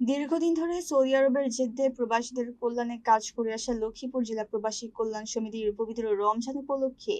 দীর্ঘদিন ধরে সৌদি আরবের জেদ্দায় প্রবাসীদের কল্যাণে কাজ করে আসা লক্ষ্মীপুর জেলা প্রবাসী কল্যাণ সমিতির পবিত্র রমজান উপলক্ষে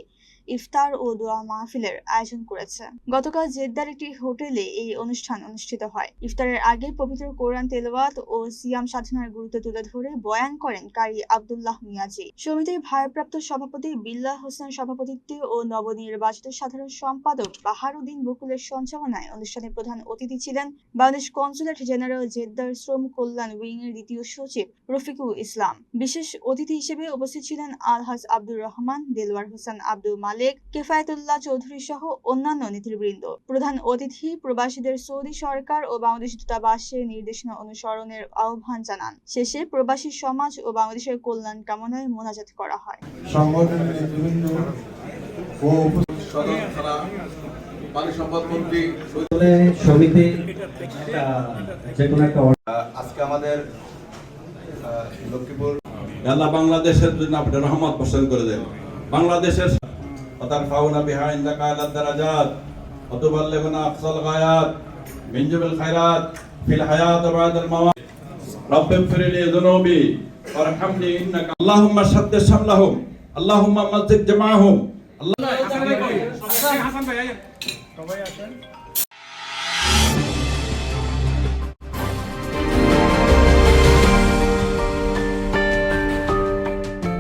ইফতার ও দোয়া মাহফিলের আয়োজন করেছে। গতকাল জেদ্দার একটি হোটেলে এই অনুষ্ঠান অনুষ্ঠিত হয়। ইফতারের আগে পবিত্র কোরআন তেলাওয়াত ও সিয়াম সাধনার গুরুত্ব তুলে ধরে বয়ান করেন কারি আব্দুল্লাহ মিয়াজি। সমিতির ভারপ্রাপ্ত সভাপতি বিল্লাহ হোসেন সভাপতিত্বে ও নবনির্বাচিত সাধারণ সম্পাদক বাহারুদ্দিন বকুলের সঞ্চালনায় অনুষ্ঠানে প্রধান অতিথি ছিলেন বাংলাদেশ কনসুলেট জেনারেল জেদ্দার শ্রম কল্যাণ উইং এর দ্বিতীয় সচিব রফিকুল ইসলাম। বিশেষ অতিথি হিসেবে উপস্থিত ছিলেন আলহাজ আব্দুর রহমান, দেলোয়ার হোসেন আব্দুল মালিক, কেফায়েতুল্লাহ চৌধুরী সহ অন্যান্য নেতৃবৃন্দ। প্রধান অতিথি প্রবাসীদের সৌদি সরকার ও বাংলাদেশ দূতাবাসের নির্দেশনা অনুসরণের আহ্বান জানান। শেষে প্রবাসী সমাজ ও বাংলাদেশের কল্যাণ কামনায় মোনাজাত করা হয়। সংগঠনের নেতৃবৃন্দ ও সদস্যরা পানি সম্পদ মন্ত্রী সমিতি আজকে আমাদের লক্ষ্মীপুর আল্লাহ বাংলাদেশের জন্য আপনি রহমত বর্ষণ করে দেন। বাংলাদেশের তার ফাউনা বিহাইন দাকালাত দারাজাত অতুবাল্লিগুনা আফসাল গায়াত মিনজুল খায়রাত ফিল হায়াত ওয়া বা'দাল মামাত রব্বিগফির লি যুনুবি ওয়ারহামনি ইন্নাকা আল্লাহুম্মা সাদ্দিদ শামলাহুম আল্লাহুম্মা মাজ্জিদ জামাআহুম। আল্লাহ হাসান ভাই সবাই আসেন।